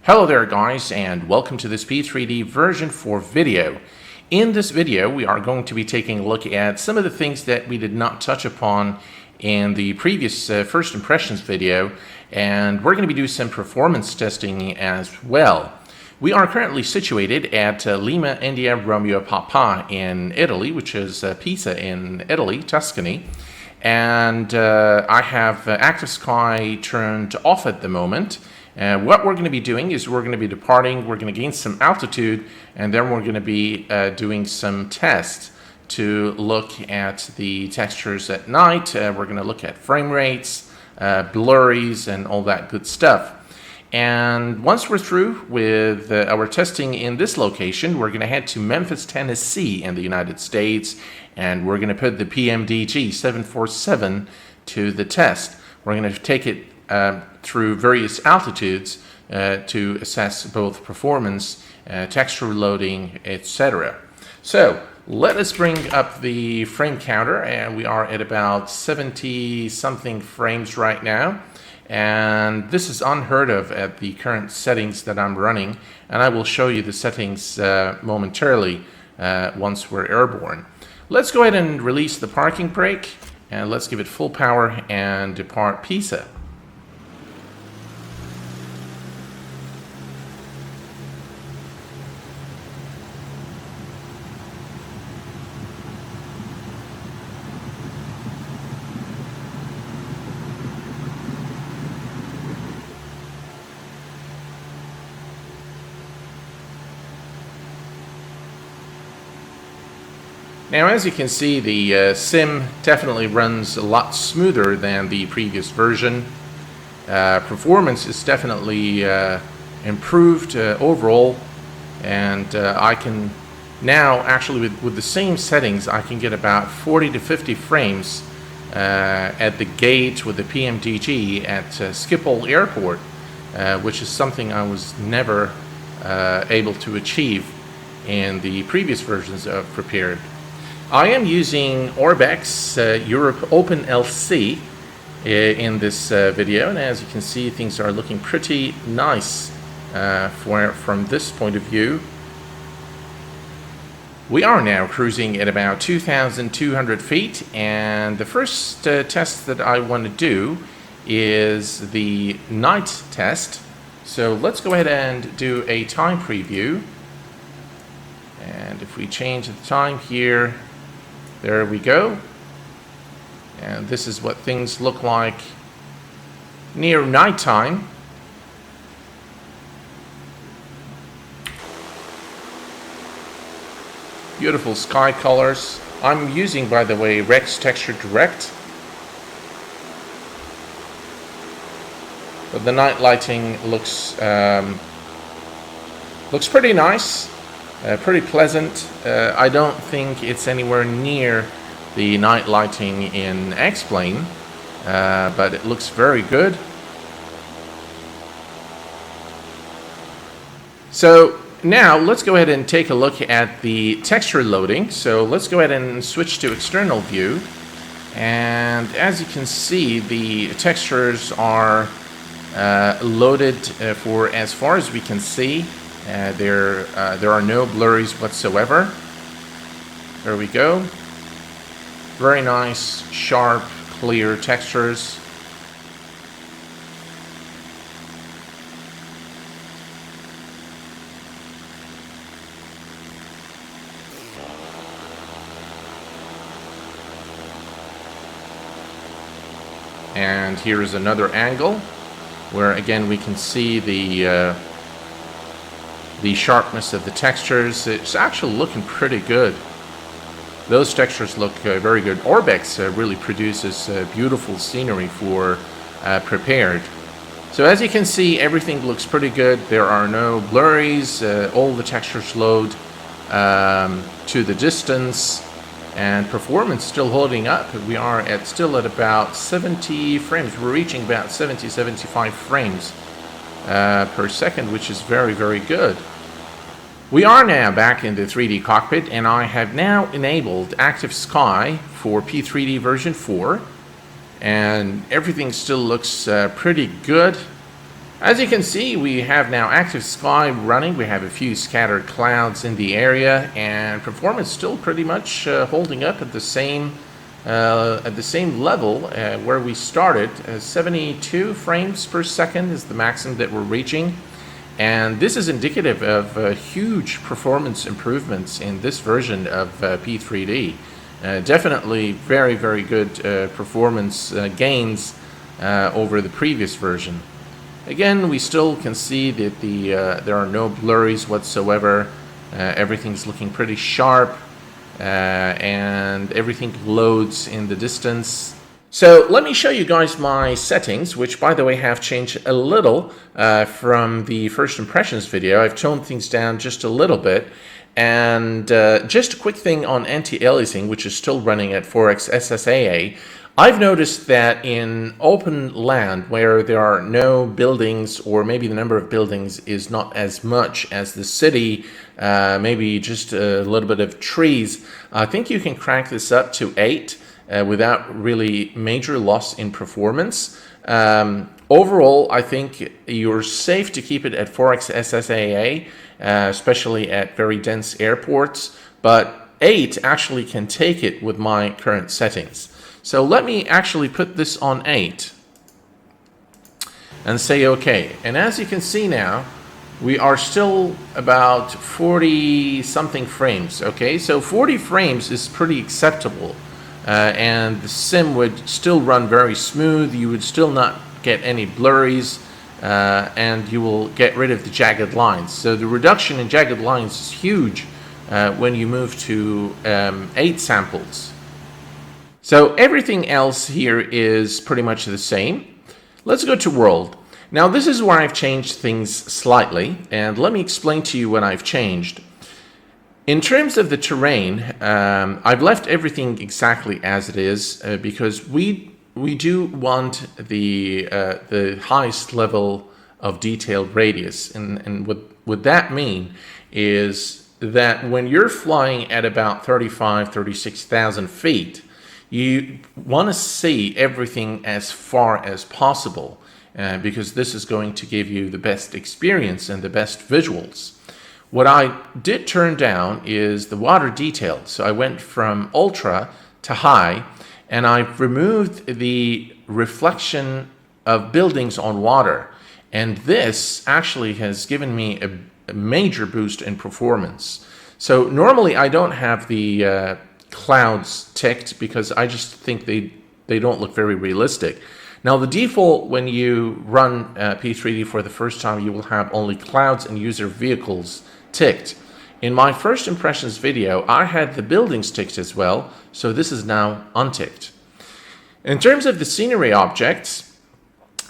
Hello there guys, and welcome to this P3D version 4 video. In this video we are going to be taking a look at some of the things that we did not touch upon in the previous first impressions video, and we're going to be doing some performance testing as well. We are currently situated at Lima India Romeo Papa in Italy, which is Pisa in Italy, Tuscany, and I have Active Sky turned off at the moment. What we're going to be doing is we're going to be departing, we're going to gain some altitude, and then we're going to be doing some tests to look at the textures at night. We're going to look at frame rates, blurries, and all that good stuff. And once we're through with our testing in this location, we're going to head to Memphis, Tennessee in the United States, and we're going to put the PMDG 747 to the test. We're going to take it through various altitudes to assess both performance, texture loading, etc. So let us bring up the frame counter, and we are at about 70 something frames right now, and this is unheard of at the current settings that I'm running, and I will show you the settings momentarily once we're airborne. Let's go ahead and release the parking brake, and let's give it full power and depart Pisa. Now, as you can see, the sim definitely runs a lot smoother than the previous version. Performance is definitely improved overall, and I can now actually with the same settings I can get about 40 to 50 frames at the gate with the PMDG at Schiphol Airport, which is something I was never able to achieve in the previous versions of Prepar3D. I am using ORBX Europe OpenLC in this video, and as you can see, things are looking pretty nice from this point of view. We are now cruising at about 2,200 feet, and the first test that I want to do is the night test. So let's go ahead and do a time preview, and if we change the time here, there we go. And this is what things look like near nighttime. Beautiful sky colors. I'm using, by the way, Rex Texture Direct. But the night lighting looks pretty nice. Pretty pleasant. I don't think it's anywhere near the night lighting in X-Plane, but it looks very good. So now let's go ahead and take a look at the texture loading. So let's go ahead and switch to external view, and as you can see, the textures are loaded for as far as we can see. There are no blurries whatsoever. There we go. Very nice, sharp, clear textures. And here is another angle where again we can see the sharpness of the textures. It's actually looking pretty good. Those textures look very good. ORBX really produces beautiful scenery for Prepar3D. So as you can see, everything looks pretty good. There are no blurries. All the textures load to the distance, and performance still holding up. We are still at about 70 frames. We're reaching about 70-75 frames per second, which is very, very good. We are now back in the 3D cockpit, and I have now enabled Active Sky for P3D version 4, and everything still looks pretty good. As you can see, we have now active sky running. We have a few scattered clouds in the area, and performance still pretty much holding up at the same level where we started. 72 frames per second is the maximum that we're reaching, and this is indicative of huge performance improvements in this version of P3D. Definitely very, very good performance gains over the previous version. Again, we still can see that there are no blurries whatsoever. Everything's looking pretty sharp, and everything loads in the distance. So let me show you guys my settings, which by the way have changed a little from the first impressions video. I've toned things down just a little bit. And just a quick thing on anti-aliasing, which is still running at 4x SSAA. I've noticed that in open land where there are no buildings, or maybe the number of buildings is not as much as the city, maybe just a little bit of trees, I think you can crank this up to 8 without really major loss in performance. Overall, I think you're safe to keep it at 4x SSAA, especially at very dense airports, but 8 actually can take it with my current settings. So let me actually put this on 8 and say OK. And as you can see now, we are still about 40 something frames. Okay, so 40 frames is pretty acceptable, and the sim would still run very smooth. You would still not get any blurries, and you will get rid of the jagged lines. So the reduction in jagged lines is huge when you move to 8 samples. So everything else here is pretty much the same. Let's go to world. Now this is where I've changed things slightly, and let me explain to you what I've changed. In terms of the terrain, I've left everything exactly as it is because we do want the highest level of detailed radius, and what that mean is that when you're flying at about 36,000 feet, you want to see everything as far as possible because this is going to give you the best experience and the best visuals. What I did turn down is the water detail. So I went from ultra to high, and I've removed the reflection of buildings on water. And this actually has given me a major boost in performance. So normally I don't have the clouds ticked because I just think they don't look very realistic. Now the default when you run P3D for the first time, you will have only clouds and user vehicles ticked. In my first impressions video, I had the buildings ticked as well, so this is now unticked. In terms of the scenery objects,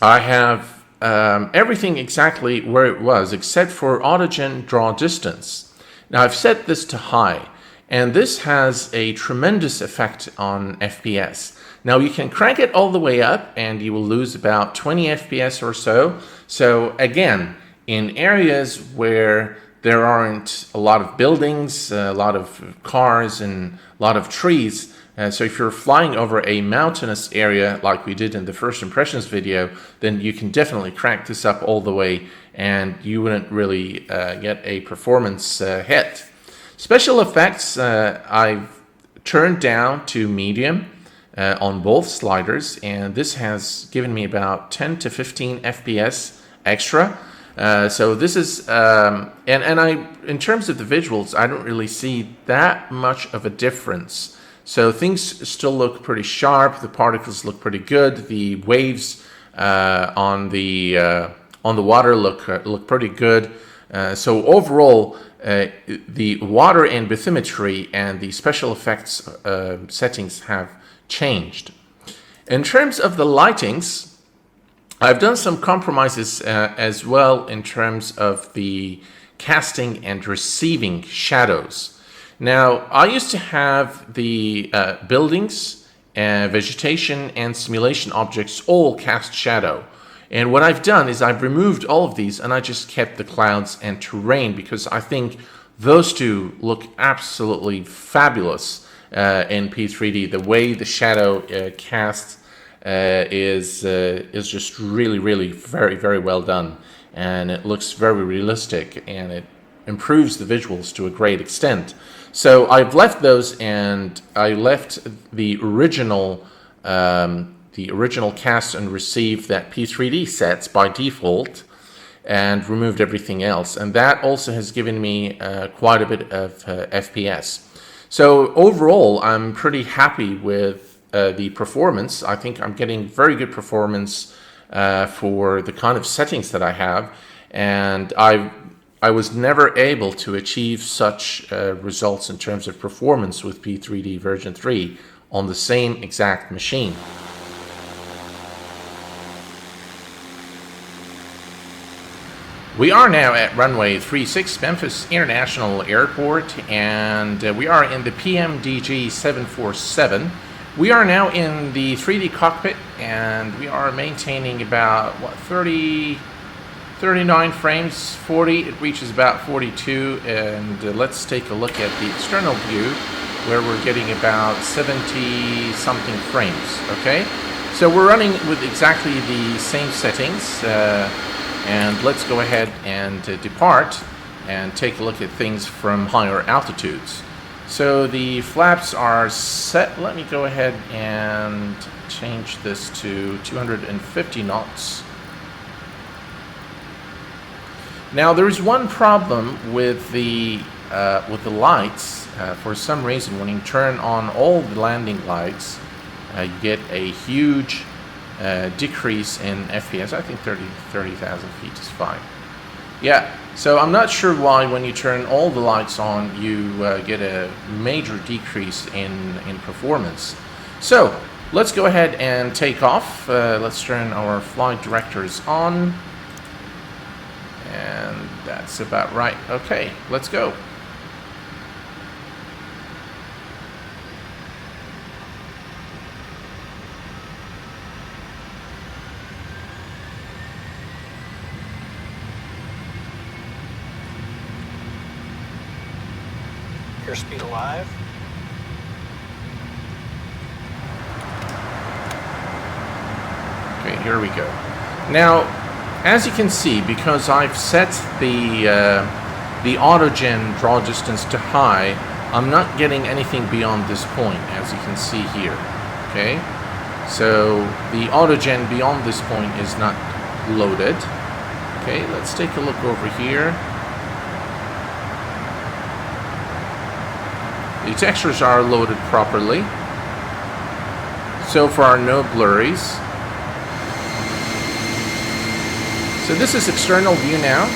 I have everything exactly where it was except for autogen draw distance. Now I've set this to high, and this has a tremendous effect on FPS. Now you can crank it all the way up and you will lose about 20 FPS or so. So again, in areas where there aren't a lot of buildings, a lot of cars, and a lot of trees, so if you're flying over a mountainous area like we did in the first impressions video, then you can definitely crank this up all the way and you wouldn't really get a performance hit. Special effects, I've turned down to medium on both sliders, and this has given me about 10 to 15 FPS extra. So this is, in terms of the visuals, I don't really see that much of a difference. So things still look pretty sharp. The particles look pretty good. The waves on the water look pretty good. So overall, the water and bathymetry and the special effects settings have changed. In terms of the lightings, I've done some compromises as well in terms of the casting and receiving shadows. Now, I used to have the buildings, vegetation, and simulation objects all cast shadow. And what I've done is I've removed all of these and I just kept the clouds and terrain because I think those two look absolutely fabulous in P3D. The way the shadow casts is just really very well done, and it looks very realistic, and it improves the visuals to a great extent. So I've left those, and I left the original cast and receive that P3D sets by default, and removed everything else, and that also has given me quite a bit of FPS. So overall, I'm pretty happy with the performance. I think I'm getting very good performance for the kind of settings that I have, and I was never able to achieve such results in terms of performance with P3D version 3 on the same exact machine. We are now at runway 36 Memphis International Airport, and we are in the PMDG 747. We are now in the 3D cockpit, and we are maintaining about, what, 39 frames, 40, it reaches about 42, and let's take a look at the external view, where we're getting about 70 something frames, okay? So we're running with exactly the same settings, and let's go ahead and depart and take a look at things from higher altitudes. So the flaps are set. Let me go ahead and change this to 250 knots. Now there is one problem with the lights. For some reason, when you turn on all the landing lights, you get a huge decrease in FPS. I think 30,000 feet is fine. Yeah, so I'm not sure why when you turn all the lights on you get a major decrease in performance. So let's go ahead and take off. Let's turn our flight directors on, and that's about right. Okay, let's go. Airspeed alive. Okay, here we go. Now, as you can see, because I've set the autogen draw distance to high, I'm not getting anything beyond this point, as you can see here. Okay, so the autogen beyond this point is not loaded. Okay, let's take a look over here. The textures are loaded properly. So far, no blurries. So this is external view now,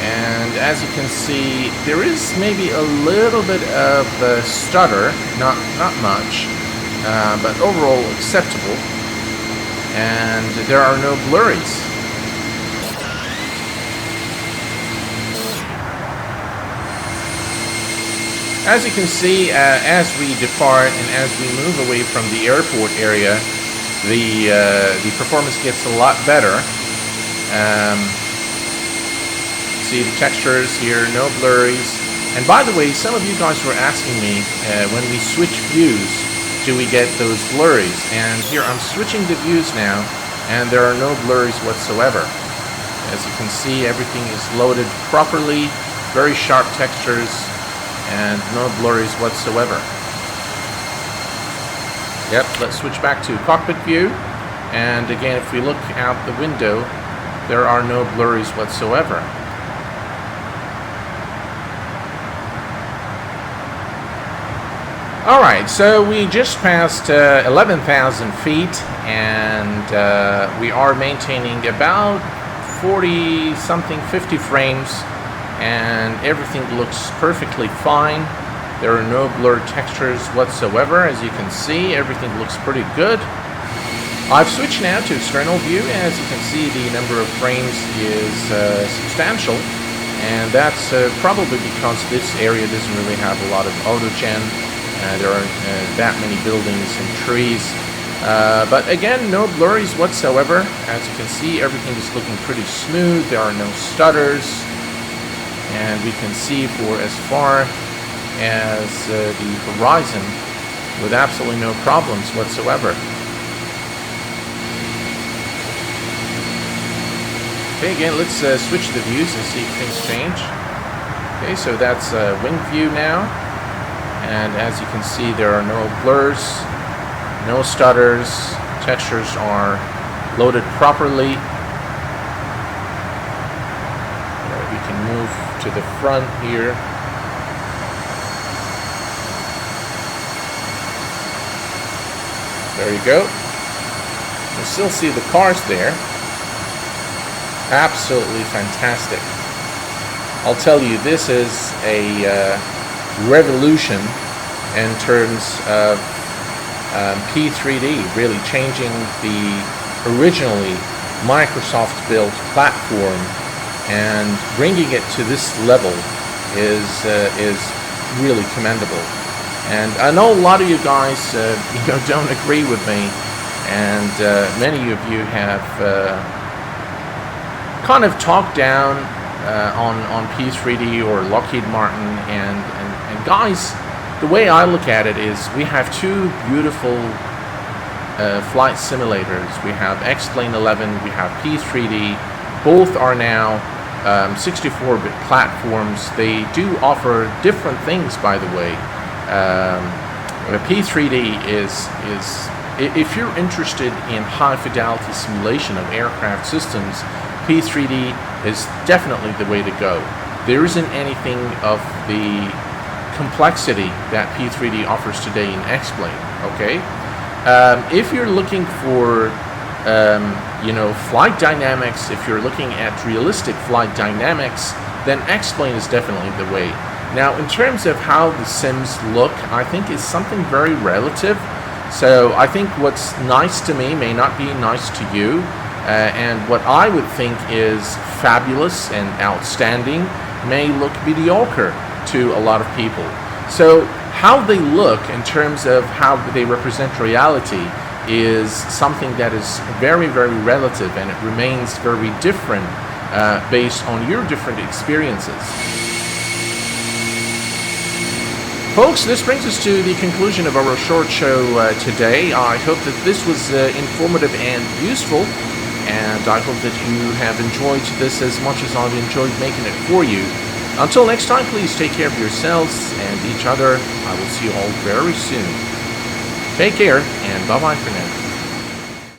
and as you can see, there is maybe a little bit of stutter, not much, but overall acceptable, and there are no blurries. As you can see, as we depart and as we move away from the airport area, the performance gets a lot better. See the textures here, no blurries. And by the way, some of you guys were asking me, when we switch views, do we get those blurries? And here I'm switching the views now, and there are no blurries whatsoever. As you can see, everything is loaded properly, very sharp textures, and no blurries whatsoever. Yep, let's switch back to cockpit view, and again, if we look out the window, there are no blurries whatsoever. Alright, so we just passed 11,000 feet, and we are maintaining about 40 something, 50 frames, and everything looks perfectly fine. There are no blurred textures whatsoever. As you can see, everything looks pretty good. I've switched now to external view. As you can see, the number of frames is substantial, and that's probably because this area doesn't really have a lot of autogen. There aren't that many buildings and trees. But again, no blurries whatsoever. As you can see, everything is looking pretty smooth. There are no stutters. And we can see for as far as the horizon with absolutely no problems whatsoever. Okay, again, let's switch the views and see if things change. Okay, so that's wing view now. And as you can see, there are no blurs, no stutters. Textures are loaded properly. We can move to the front here. There you go. You still see the cars there. Absolutely fantastic. I'll tell you, this is a revolution in terms of P3D, really changing the originally Microsoft built platform and bringing it to this level is really commendable. And I know a lot of you guys don't agree with me, and many of you have kind of talked down on P3D or Lockheed Martin, and guys, the way I look at it is we have two beautiful flight simulators. We have X-Plane 11, we have P3D. Both are now 64-bit platforms. They do offer different things, by the way. P3D is if you're interested in high-fidelity simulation of aircraft systems, P3D is definitely the way to go. There isn't anything of the complexity that P3D offers today in X-Plane. Okay, if you're looking for flight dynamics, if you're looking at realistic flight dynamics, then X-Plane is definitely the way. Now, in terms of how the sims look, I think is something very relative. So I think what's nice to me may not be nice to you, and what I would think is fabulous and outstanding may look mediocre to a lot of people. So how they look in terms of how they represent reality is something that is very, very relative, and it remains very different based on your different experiences. Folks, this brings us to the conclusion of our short show today. I hope that this was informative and useful, and I hope that you have enjoyed this as much as I've enjoyed making it for you. Until next time, please take care of yourselves and each other. I will see you all very soon. Take care, and bye-bye for now.